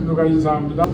누가 인사합니다.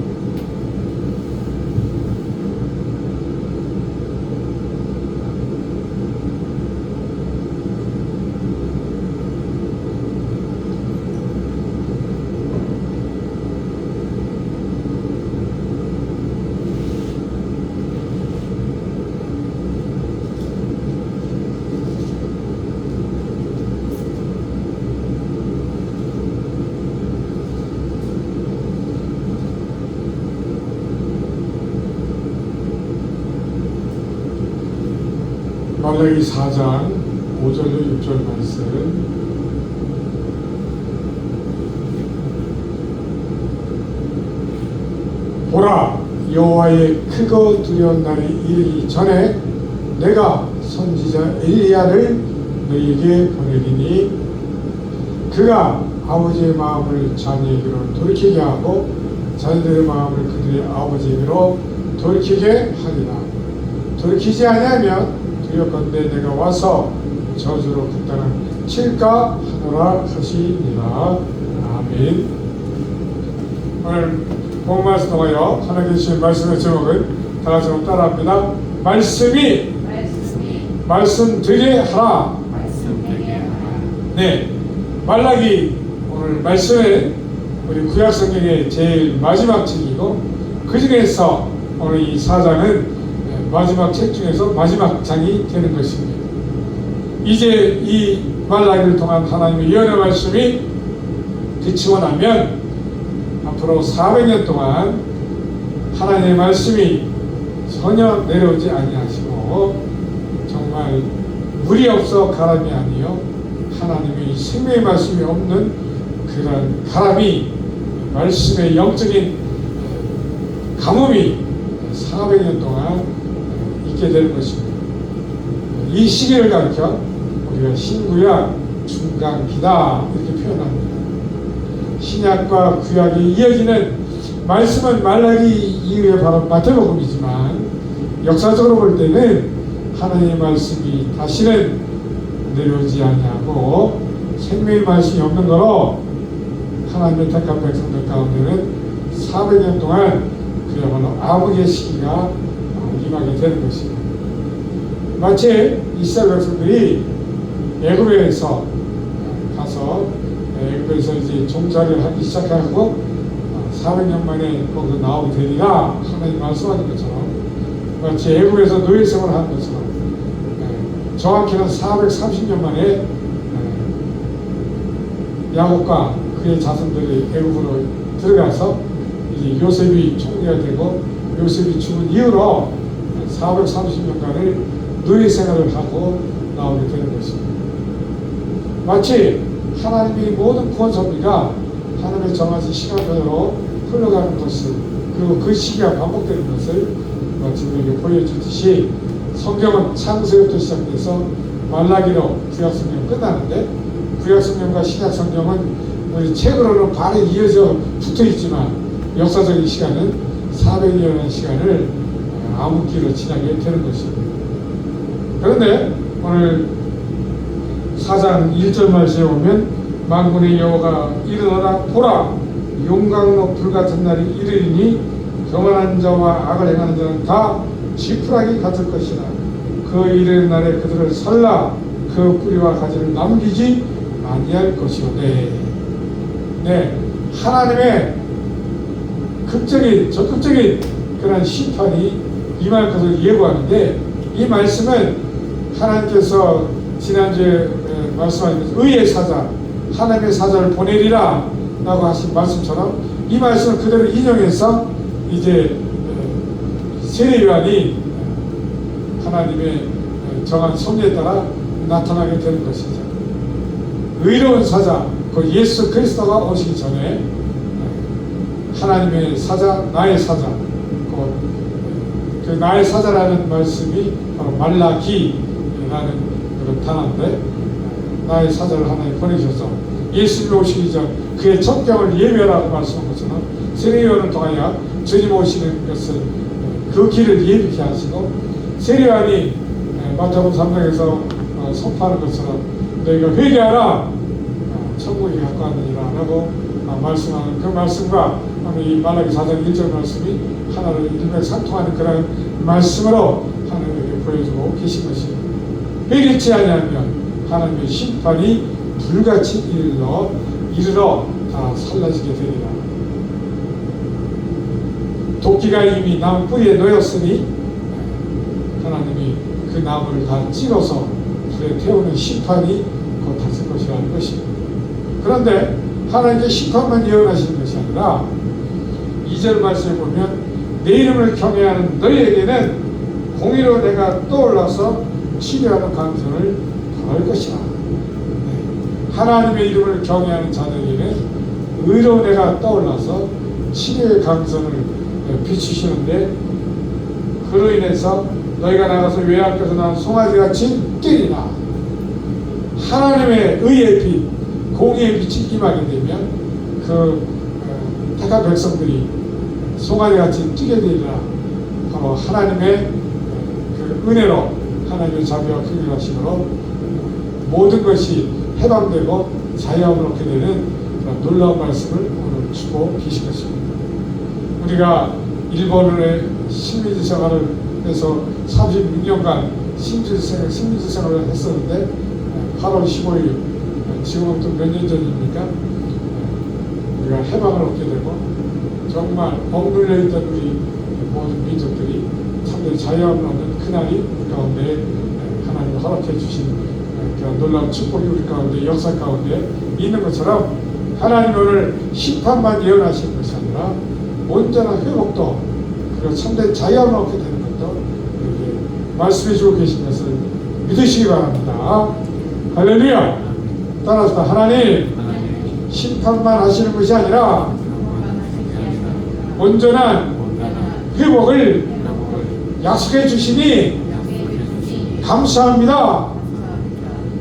말라기 4장 5절로 6절 말씀. 보라, 여호와의 크고 두려운 날이 이르기 전에 내가 선지자 엘리야를 너희에게 보내리니 그가 아버지의 마음을 자녀에게로 돌이키게 하고 자녀들의 마음을 그들의 아버지에게로 돌이키게 하리라. 돌이키지 아니하면 두렵건대 내가 와서 저주로 그 땅을 칠까 하노라 하시니라. 아멘. 오늘 본 말씀 통하여 하나님께 주신 말씀의 제목은 다 같이 한번 따라합니다. 말씀되게 하라. 네, 말라기 오늘 말씀은 우리 구약성경의 제일 마지막 책이고 그 중에서 오늘 이 4장은 마지막 책 중에서 마지막 장이 되는 것입니다. 이제 이 말라기를 통한 하나님의 예언의 말씀이 그치고 나면 앞으로 400년 동안 하나님의 말씀이 전혀 내려오지 아니하시고 정말 물이 없어 가람이 아니요 하나님의 생명의 말씀이 없는 그런 가람이 말씀의 영적인 가뭄이 400년 동안 있게 되는 것입니다. 이 시기를 가리켜 우리가 신구약 중간기다 이렇게 표현합니다. 신약과 구약이 이어지는 말씀은 말라기 이후에 바로 마태복음이지만 역사적으로 볼 때는 하나님의 말씀이 다시는 내려오지 아니하고 생명의 말씀이 없는 거로 하나님의 택한 백성들 가운데는 400년 동안 그야말로 암흑의 시기가 임하게 되는 것입니다. 마치 이스라엘 백성들이 애굽에서 가서 애굽에서 이제 종살이를 하기 시작하고 400년 만에 거기서 나오게 되리라 하나님 말씀하신 것처럼 마치 애굽에서 노예 생활을 하는 것처럼 정확히는 430년 만에 야곱과 그의 자손들이 애굽으로 들어가서 이제 요셉이 총리가 되고 요셉이 죽은 이후로 430년간을 노예 생활을 하고 나오게 되는 것입니다. 마치 하나님의 모든 구원 섭리가 하나님의 정하신 시간표로 흘러가는 것을 그리고 그 시기가 반복되는 것을 마치 우리에게 보여주듯이 성경은 창세부터 시작돼서 말라기로 구약성경 끝나는데 구약성경과 신약성경은 우리 책으로는 바로 이어져 붙어있지만 역사적인 시간은 400년의 시간을 암흑기로 지나게 되는 것입니다. 그런데 오늘 4장 1절 말씀에 보면 만군의 여호와가 이르노라 보라 용광로 불같은 날이 이르리니 교만한 자와 악을 행하는 자는 다 지푸라기 같을 것이라. 그 이르는 날에 그들을 살라 그 뿌리와 가지를 남기지 아니할 것이오되. 네, 하나님의 적극적인 그런 심판이 임할 것을 예고하는데 이 말씀은 하나님께서 지난주에 말씀하신 의의 사자 하나님의 사자를 보내리라 라고 하신 말씀처럼 이 말씀을 그대로 인용해서 이제 세례요한이 하나님의 정한 섭리에 따라 나타나게 되는 것이죠. 의로운 사자 그 예수 그리스도가 오시기 전에 하나님의 사자 나의 사자 그 나의 사자라는 말씀이 바로 말라기라는 그런 단어인데 나의 사자를 하나님 보내셔서 예수님이 오시기 전 그의 첫경을 예배하라고 말씀한 것처럼 세례요한을 통하여 주님 오시는 것을 그 길을 예비케 하시고 세례요한이 마태복음 3장에서 선포하는 것처럼 너희가 회개하라 천국이 가까웠느니라 라고 말씀하는 그 말씀과 오늘 이 말라기 4장 1절 말씀이 하나를 일맥상통하는 그런 말씀으로 하나님에게 보여주고 계신 것입니다. 회개치 아니하면 하나님의 심판이 불같이 이르러 다 살라지게 되리라. 도끼가 이미 나무 뿌리에 놓였으니 하나님이 그 나무를 다 찍어서 불에 태우는 심판이 곧 닥칠 것이라는 것입니다. 그런데 하나님의 심판만 예언하시는 것이 아니라 2절 말씀에 보면 내 이름을 경외하는 너희에게는 공의로 내가 떠올라서 치료하는 강선을 더할 것이라. 하나님의 이름을 경외하는 자들에게는 의로 내가 떠올라서 치료의 강선을 비추시는데 그로 인해서 너희가 나가서 외양께서 난 송아지같이 뛰리라. 하나님의 의의 빛, 공의의 빛이 임하게 되면 그 택한 백성들이 송아지같이 뛰게 되리라. 바로 하나님의 그 은혜로 하나님의 자비와 긍휼하심으로 모든 것이 해방되고 자유함을 얻게 되는 그런 놀라운 말씀을 오늘 주고 계신 것입니다. 우리가 일본의 식민지 생활을 해서 36년간 식민지 생활을 했었는데 8월 15일 지금은 또 몇 년 전입니까? 우리가 해방을 얻게 되고 정말 억눌려 있던 우리 모든 민족들이 참된 자유함을 얻는 그날이 우리 가운데 하나님이 허락해 주신 그런 놀라운 축복이 우리 가운데 역사 가운데 있는 것처럼 하나님 오늘 심판만 예언하시는 것이 아니라 온전한 회복도 그리고 참된 자유함을 얻게 되는 것도 이렇게 말씀해 주고 계신 것을 믿으시기 바랍니다. 할렐루야. 따라서 하나님 심판만 하시는 것이 아니라 온전한 회복을 약속해 주시니 감사합니다.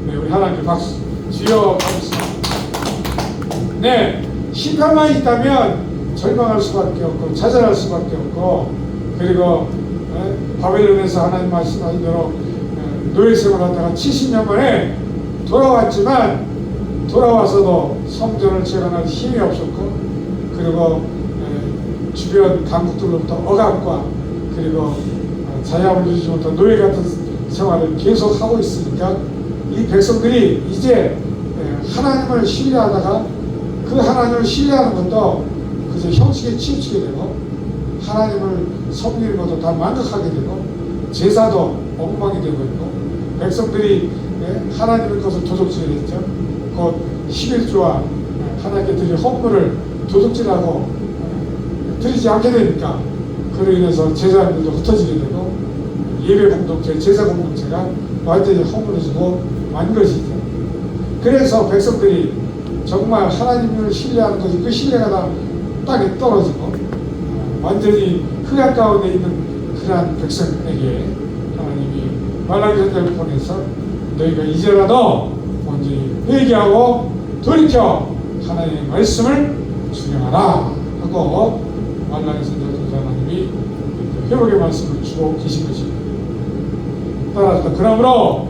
네, 우리 하나님 박수. 주여 감사합니다. 네, 심판만 있다면 절망할 수밖에 없고 좌절할 수밖에 없고 그리고 바벨론에서 하나님 말씀하신 대로 노예 생활하다가 70년 만에 돌아왔지만 돌아와서도 성전을 재건할 힘이 없었고 그리고 주변 강국들로부터 억압과 그리고 자유함을 주지 못한 노예 같은 생활을 계속 하고 있으니까 이 백성들이 이제 하나님을 신뢰하다가 그 하나님을 신뢰하는 것도 그저 형식에 치우치게 되고 하나님을 섬기는 것도 다 만족하게 되고 제사도 엉망이 되고 있고 백성들이 하나님의 것을 도둑질을 했죠. 곧 11조와 하나님께 드릴 헌물을 도둑질하고 드리지 않게 되니까 그로 인해서 제사장들도 흩어지게 되고 예배 공동체, 제사 공동체가 완전히 허물어지고 만 것이죠. 그래서 백성들이 정말 하나님을 신뢰하는 것이 그 신뢰가 다 땅에 떨어지고 완전히 흑암 가운데 있는 그러한 백성에게 하나님이 말라기 선지자를 보내서 너희가 이제라도 온전히 회개하고 돌이켜 하나님의 말씀을 준행하라 하고 말라기 선지자 하나님이 회복의 말씀을 주고 계신 것입니다. 따라서 그러므로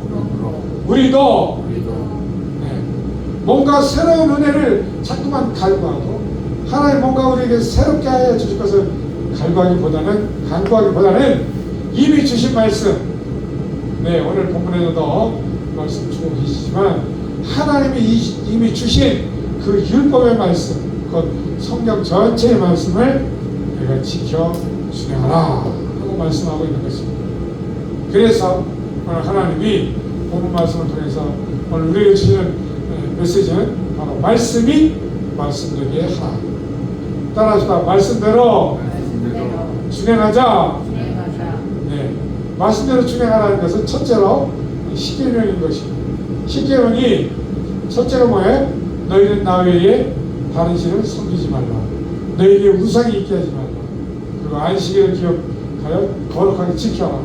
우리도 뭔가 새로운 은혜를 자꾸만 갈구하고 하나님 뭔가 우리에게 새롭게 하여 주실 것을 간구하기보다는 이미 주신 말씀, 오늘 본문에도 말씀 주고 계시지만 하나님이 이미 주신 그 율법의 말씀, 곧 성경 전체의 말씀을 내가 지켜 준행하라 하고 말씀하고 있는 것입니다. 그래서 오늘 하나님이 본문 말씀을 통해서 오늘 우리에게 주시는 메시지는 바로 말씀이 말씀되게 하라. 따라서 말씀대로 준행하자. 말씀대로 준행하라는 것은 첫째로 십계명인 것입니다. 십계명이 첫째가 뭐예요? 너희는 나 외에 다른 신을 섬기지 말라. 너희에게 우상이 있게 하지 말라. 그리고 안식일을 기억하여 거룩하게 지켜라.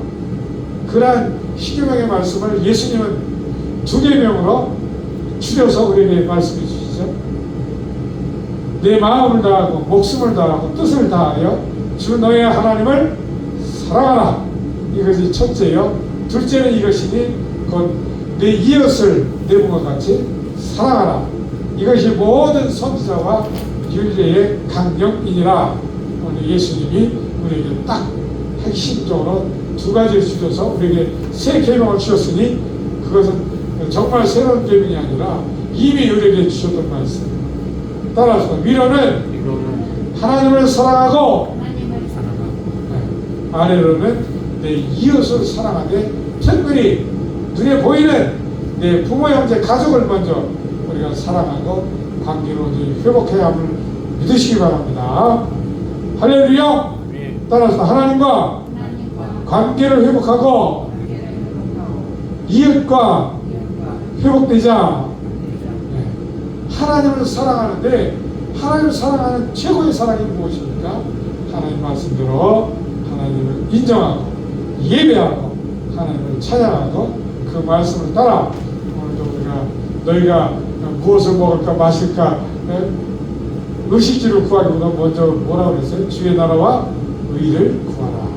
그러한 십계명의 말씀을 예수님은 두 계명으로 줄여서 우리에게 말씀해 주시죠. 내 마음을 다하고 목숨을 다하고 뜻을 다하여 주 너의 하나님을 사랑하라. 이것이 첫째요. 둘째는 이것이니 곧 내 이웃을 내 몸과 같이 사랑하라. 이것이 모든 선지자와 윤례의 강령이니라. 오늘 예수님이 우리에게 딱 핵심적으로 두 가지를 주셔서 우리에게 새 계명을 주셨으니 그것은 정말 새로운 계명이 아니라 이미 우리에게 주셨던 말씀. 따라서 위로는 하나님을 사랑하고 아래로는 내 이웃을 사랑하되 특별히 눈에 보이는 내 부모 형제 가족을 먼저 우리가 사랑하고 관계로 회복해야 함을 믿으시기 바랍니다. 할렐루야. 따라서 하나님과 관계를 회복하고 이웃과 회복되자. 하나님을 사랑하는데 하나님을 사랑하는 최고의 사랑이 무엇입니까? 하나님 말씀대로 하나님을 인정하고 예배하고 하나님을 찬양하고 그 말씀을 따라 오늘도 우리가 너희가 무엇을 먹을까 마실까 의식주를 구하기보다 먼저 뭐라고 그랬어요? 주의 나라와 의를 구하라.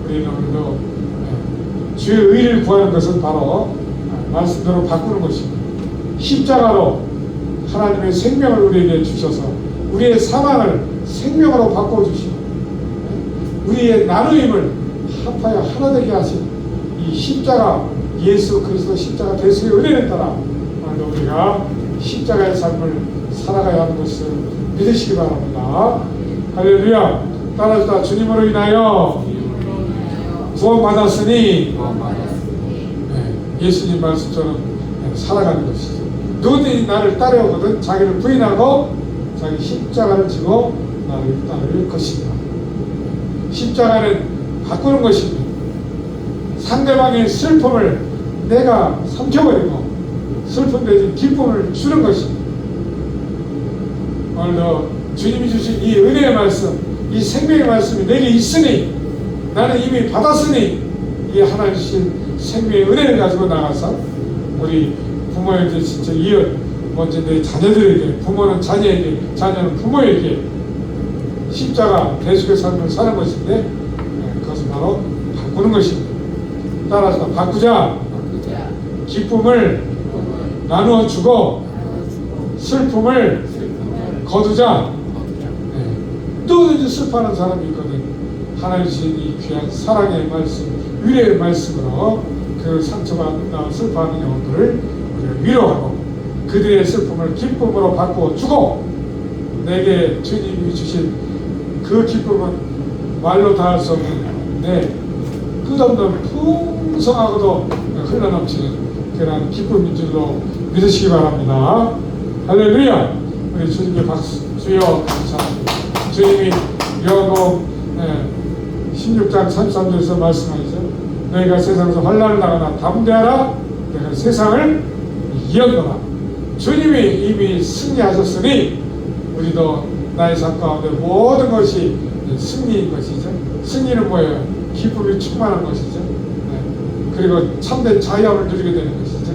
우리는 오늘도 주의 의를 구하는 것은 바로 말씀대로 바꾸는 것입니다. 십자가로 하나님의 생명을 우리에게 주셔서 우리의 사망을 생명으로 바꿔주시고 우리의 나누임을 합하여 하나 되게 하신 이 십자가 예수 그리스도 십자가 대수의 은혜를 따라 오늘도 우리가 십자가의 삶을 살아가야 하는 것을 믿으시기 바랍니다. 할렐루야. 따라서 주님으로 인하여 구원받았으니 예수님 말씀처럼 살아가는 것이죠. 누구든지 나를 따르거든 자기를 부인하고 자기 십자가를 지고 나를 따를 것입니다. 십자가는 바꾸는 것입니다. 상대방의 슬픔을 내가 삼켜버리고 슬픔 대신 기쁨을 주는 것입니다. 오늘도 주님이 주신 이 은혜의 말씀, 이 생명의 말씀이 내게 있으니 나는 이미 받았으니 이 하나님 주신 생명의 은혜를 가지고 나가서 우리 부모에게 진짜 이웃 먼저 내 자녀들에게 부모는 자녀에게 자녀는 부모에게 십자가 대속의 삶을 사는 것인데 그것은 바로 바꾸는 것입니다. 따라서 바꾸자. 기쁨을 나누어 주고 슬픔을 거두자. 누구든지 슬퍼하는 사람이 있거든. 하나님 주신 이 귀한 사랑의 말씀, 위로의 말씀으로 그 상처받아 슬퍼하는 영혼들을 위로하고 그들의 슬픔을 기쁨으로 바꾸어 주고 내게 주님이 주신 그 기쁨은 말로 다 할 수 없는 내 끝없는 풍성하고도 흘러넘치는 그런 기쁨인 줄로 믿으시기 바랍니다. 할렐루야. 우리 주님께 박수 주여 감사합니다. 주님이 요한복음 16장 33절에서 말씀하시죠. 너희가 세상에서 환난을 당하나 담대하라. 내가 세상을 이겼노라. 주님이 이미 승리하셨으니 우리도 나의 삶 가운데 모든 것이 승리인 것이죠. 승리는 뭐예요? 기쁨이 충만한 것이죠. 그리고 참된 자유함을 누리게 되는 것이죠.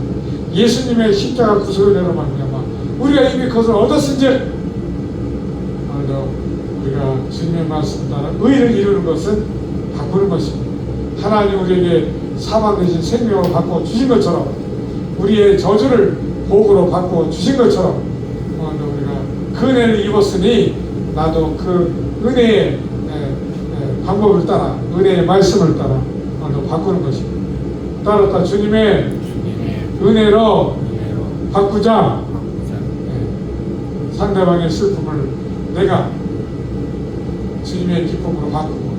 예수님의 십자가 구속으로 말미암아 우리가 이미 그것을 얻었은즉 오늘도 우리가 주님의 말씀 따라 의를 이루는 것은 바꾸는 것입니다. 하나님 우리에게 사망 대신 생명으로 바꿔 주신 것처럼 우리의 저주를 복으로 바꿔 주신 것처럼 오늘도 우리가 그 은혜를 입었으니 나도 그 은혜의 방법을 따라 은혜의 말씀을 따라 오늘도 바꾸는 것입니다. 따랐다 주님의 은혜로 바꾸자. 상대방의 슬픔을 내가 주님의 기쁨으로 바꾸고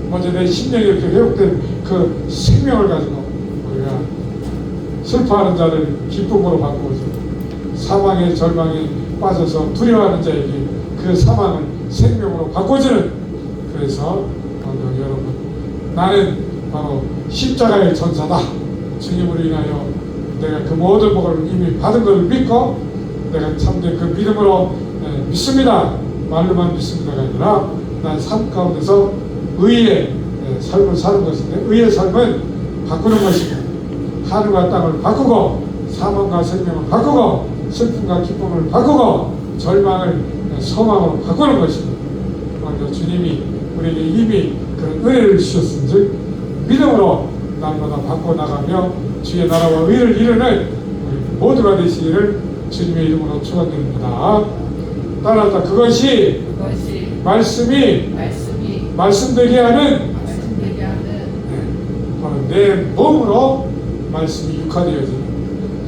먼저 내 심령이 이렇게 회복된 그 생명을 가지고 우리가 슬퍼하는 자를 기쁨으로 바꾸어주고 사망의 절망에 빠져서 두려워하는 자에게 그 사망을 생명으로 바꿔주는 그래서 여러분 나는 바로 십자가의 전사다. 주님으로 인하여 내가 그 모든 복을 이미 받은 것을 믿고 내가 참된 그 믿음으로 믿습니다. 말로만 믿습니다가 아니라 난 삶 가운데서 의의 삶을 사는 것인데 의의 삶은 바꾸는 것입니다. 하늘과 땅을 바꾸고 사망과 생명을 바꾸고 슬픔과 기쁨을 바꾸고 절망을 소망으로 바꾸는 것입니다. 먼저 주님이 우리에게 이미 그런 은혜를 주셨은즉 믿음으로 날마다 바꿔나가며 주의 나라와 의를 이루는 우리 모두가 되시기를 주님의 이름으로 축원드립니다. 따라왔다. 그것이 말씀이 말씀되게 하는 바로 내 몸으로 말씀이 육화되어지는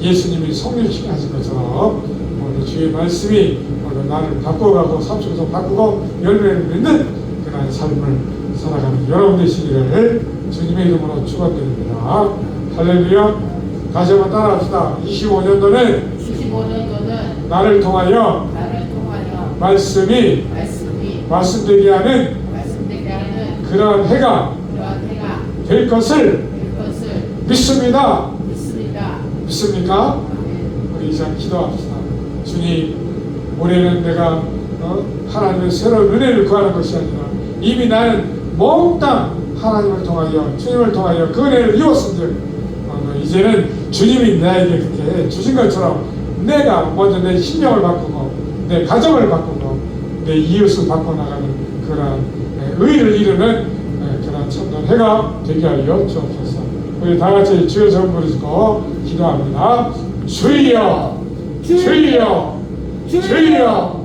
예수님이 성령시켜 하신 것처럼 오늘 주의 말씀이 오늘 나를 바꿔가고 삼천에서 바꾸고 열매를 맺는 그런 삶을 살아가는 여러분 되시기를 주님의 이름으로 축원드립니다. 할렐루야. 다시 한번 따라합시다. 25년도는 나를 통하여 말씀이 말씀되게 하는 그러한 해가 될 것을 믿습니다. 믿습니까? 우리 이제 기도합시다. 주님, 올해는 내가 하나님의 새로운 은혜를 구하는 것이 아니라 이미 나는 몽땅 하나님을 통하여 주님을 통하여 그 은혜를 이뤘은즉 이제는 주님이 나에게 그렇게 주신 것처럼 내가 먼저 내 심령을 바꾸고 내 가정을 바꾸고 내 이웃을 바꿔나가는 그런 의를 이루는 그런 참된 해가 되게 하여 주옵소서. 우리 다 같이 주여 좀 부르시고 기도합니다. 주여, 주여, 주여.